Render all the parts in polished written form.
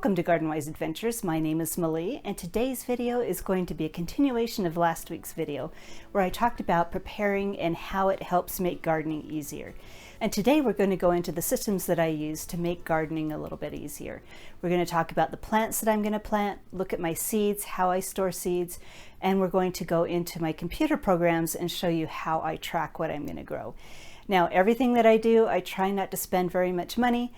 Welcome to Garden Wise Adventures. My name is Malie, and today's video is going to be a continuation of last week's video where I talked about preparing and how it helps make gardening easier. And today we're going to go into the systems that I use to make gardening a little bit easier. We're going to talk about the plants that I'm going to plant, look at my seeds, how I store seeds, and we're going to go into my computer programs and show you how I track what I'm going to grow. Now, everything that I do, I try not to spend very much money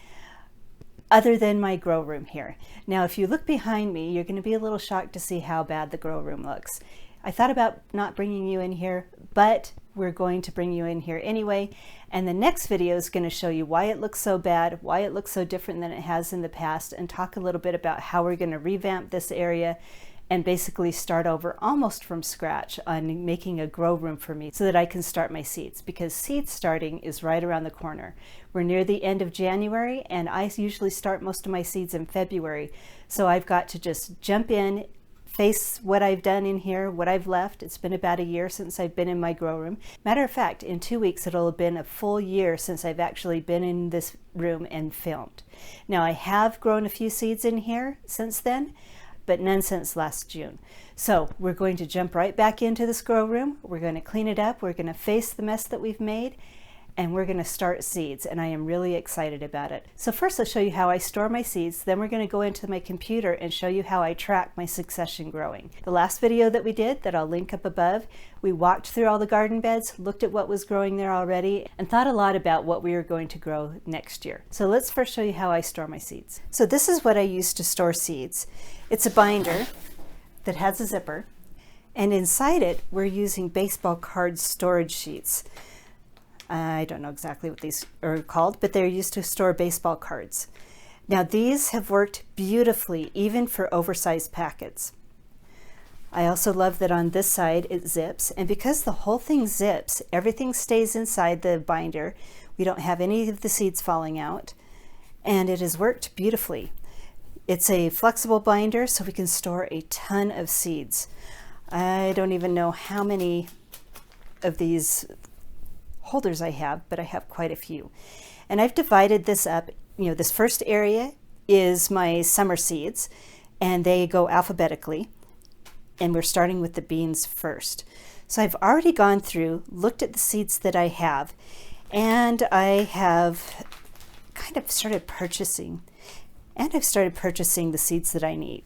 other than my grow room here. Now, if you look behind me, you're going to be a little shocked to see how bad the grow room looks. I thought about not bringing you in here, but we're going to bring you in here anyway. And the next video is going to show you why it looks so bad, why it looks so different than it has in the past, and talk a little bit about how we're going to revamp this area and basically start over almost from scratch on making a grow room for me so that I can start my seeds, because seed starting is right around the corner. We're near the end of January, and I usually start most of my seeds in February. So I've got to just jump in, face what I've done in here, what I've left. It's been about a year since I've been in my grow room. Matter of fact, in 2 weeks, it'll have been a full year since I've actually been in this room and filmed. Now, I have grown a few seeds in here since then, but none since last June. So we're going to jump right back into this grow room. We're going to clean it up. We're going to face the mess that we've made, and we're going to start seeds, and I am really excited about it. So first I'll show you how I store my seeds, then we're going to go into my computer and show you how I track my succession growing. The last video that we did, that I'll link up above, we walked through all the garden beds, looked at what was growing there already, and thought a lot about what we were going to grow next year. So let's first show you how I store my seeds. So this is what I use to store seeds. It's a binder that has a zipper, and inside it we're using baseball card storage sheets. I don't know exactly what these are called, but they're used to store baseball cards. Now, these have worked beautifully even for oversized packets. I also love that on this side it zips, and because the whole thing zips, everything stays inside the binder. We don't have any of the seeds falling out, and it has worked beautifully. It's a flexible binder, so we can store a ton of seeds. I don't even know how many of these holders I have, but I have quite a few. And I've divided this up. You know, this first area is my summer seeds, and they go alphabetically, and we're starting with the beans first. So I've already gone through, looked at the seeds that I have, and I have kind of started purchasing, and I've started purchasing the seeds that I need.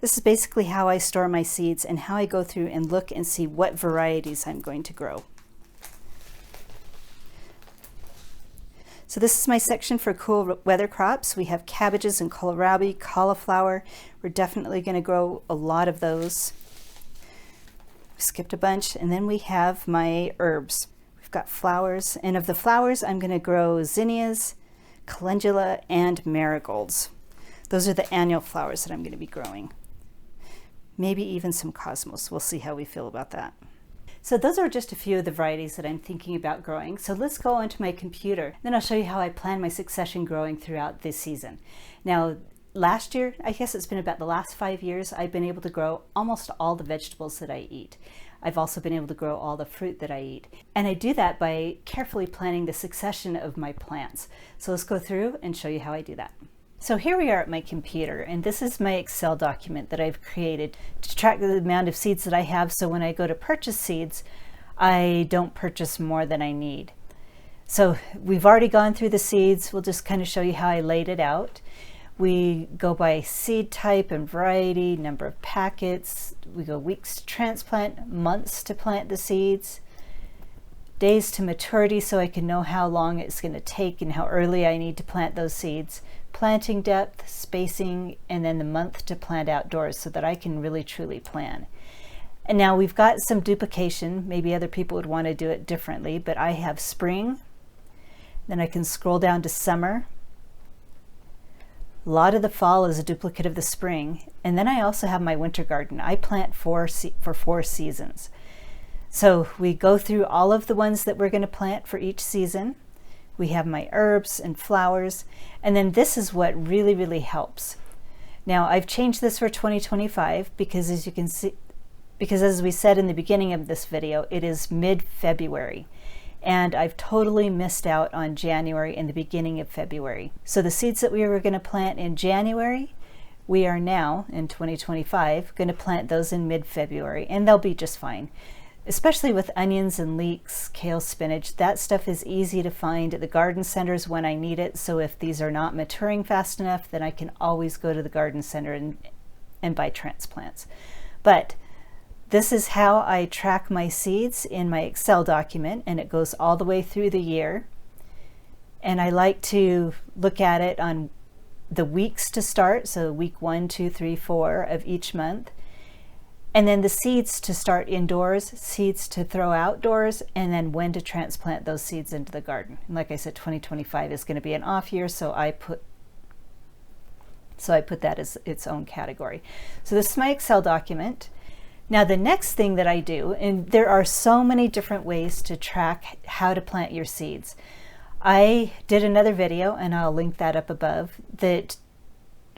This is basically how I store my seeds and how I go through and look and see what varieties I'm going to grow. So this is my section for cool weather crops. We have cabbages and kohlrabi, cauliflower. We're definitely going to grow a lot of those. We skipped a bunch, and then we have my herbs. We've got flowers, and of the flowers I'm going to grow zinnias, calendula, and marigolds. Those are the annual flowers that I'm going to be growing. Maybe even some cosmos. We'll see how we feel about that. So those are just a few of the varieties that I'm thinking about growing. So let's go onto my computer. Then I'll show you how I plan my succession growing throughout this season. Now, last year, I guess it's been about the last 5 years, I've been able to grow almost all the vegetables that I eat. I've also been able to grow all the fruit that I eat. And I do that by carefully planning the succession of my plants. So let's go through and show you how I do that. So here we are at my computer, and this is my Excel document that I've created to track the amount of seeds that I have, so when I go to purchase seeds, I don't purchase more than I need. So we've already gone through the seeds. We'll just kind of show you how I laid it out. We go by seed type and variety, number of packets. We go weeks to transplant, months to plant the seeds, days to maturity so I can know how long it's going to take and how early I need to plant those seeds, planting depth, spacing, and then the month to plant outdoors so that I can really truly plan. And now we've got some duplication. Maybe other people would want to do it differently, but I have spring, then I can scroll down to summer. A lot of the fall is a duplicate of the spring, and then I also have my winter garden. I plant for 4 seasons. So we go through all of the ones that we're going to plant for each season. We have my herbs and flowers, and then this is what really, really helps. Now, I've changed this for 2025 because, as you can see, because as we said in the beginning of this video, it is mid-February, and I've totally missed out on January and the beginning of February. So the seeds that we were going to plant in January, We are now, in 2025, going to plant those in mid-February, and they'll be just fine. Especially with onions and leeks, kale, spinach, that stuff is easy to find at the garden centers when I need it. So if these are not maturing fast enough, then I can always go to the garden center and buy transplants. But this is how I track my seeds in my Excel document, and it goes all the way through the year. And I like to look at it on the weeks to start, so week 1, 2, 3, 4 of each month. And then the seeds to start indoors, seeds to throw outdoors, and then when to transplant those seeds into the garden. And like I said, 2025 is going to be an off year, so I put that as its own category. So this is my Excel document. Now the next thing that I do, and there are so many different ways to track how to plant your seeds. I did another video, and I'll link that up above, that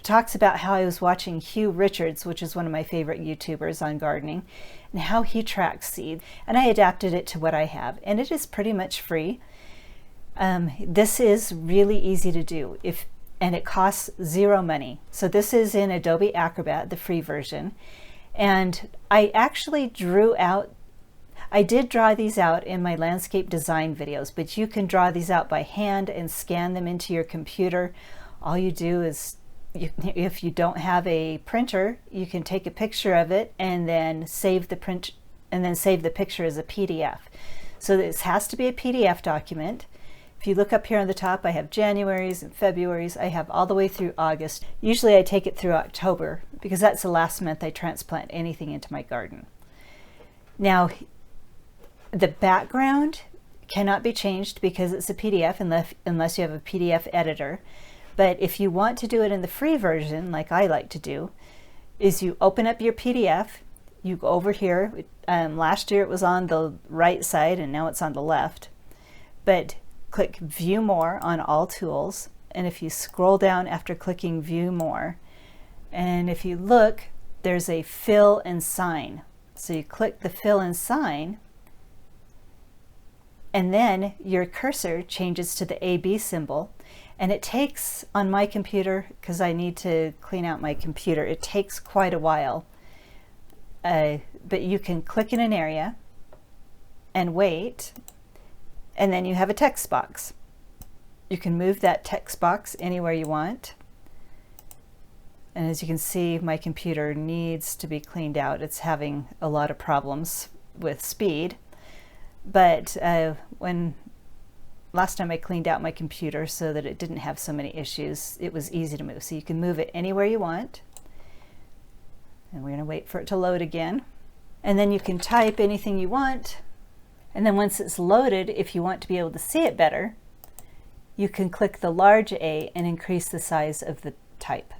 talks about how I was watching Hugh Richards, which is one of my favorite YouTubers on gardening, and how he tracks seeds. And I adapted it to what I have, and it is pretty much free. This is really easy to do, and it costs zero money. So this is in Adobe Acrobat, the free version. And I actually I did draw these out in my landscape design videos, but you can draw these out by hand and scan them into your computer. All you do is, if you don't have a printer, you can take a picture of it and then save the picture as a PDF. So this has to be a PDF document. If you look up here on the top, I have January's and February's. I have all the way through August. Usually I take it through October because that's the last month I transplant anything into my garden. Now, the background cannot be changed because it's a PDF unless you have a PDF editor. But if you want to do it in the free version, like I like to do, is you open up your PDF, you go over here. Last year it was on the right side and now it's on the left. But click View More on all tools. And if you scroll down after clicking View More, and if you look, there's a fill and sign. So you click the fill and sign, and then your cursor changes to the AB symbol. And it takes, on my computer, because I need to clean out my computer, it takes quite a while. But you can click in an area and wait, and then you have a text box. You can move that text box anywhere you want. And as you can see, my computer needs to be cleaned out. It's having a lot of problems with speed. But last time I cleaned out my computer so that it didn't have so many issues, it was easy to move. So you can move it anywhere you want. And we're going to wait for it to load again. And then you can type anything you want. And then once it's loaded, if you want to be able to see it better, you can click the large A and increase the size of the type.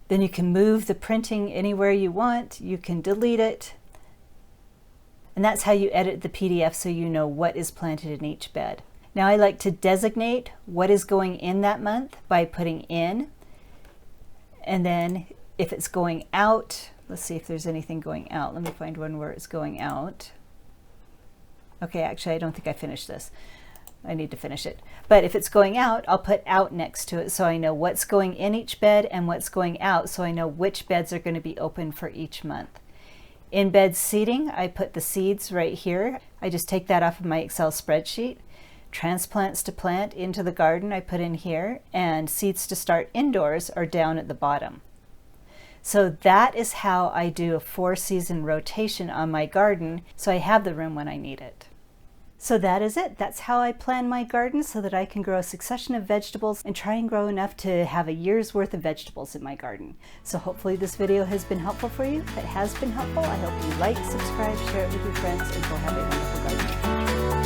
Then you can move the printing anywhere you want. You can delete it. And that's how you edit the PDF so you know what is planted in each bed. Now I like to designate what is going in that month by putting in. And then if it's going out, let's see if there's anything going out. Let me find one where it's going out. Okay, actually I don't think I finished this. I need to finish it. But if it's going out, I'll put out next to it so I know what's going in each bed and what's going out, so I know which beds are going to be open for each month. In bed seeding, I put the seeds right here. I just take that off of my Excel spreadsheet. Transplants to plant into the garden I put in here, and seeds to start indoors are down at the bottom. So that is how I do a 4-season rotation on my garden, so I have the room when I need it. So that is it. That's how I plan my garden so that I can grow a succession of vegetables and try and grow enough to have a year's worth of vegetables in my garden. So hopefully this video has been helpful for you. If it has been helpful, I hope you like, subscribe, share it with your friends, and go have a wonderful garden.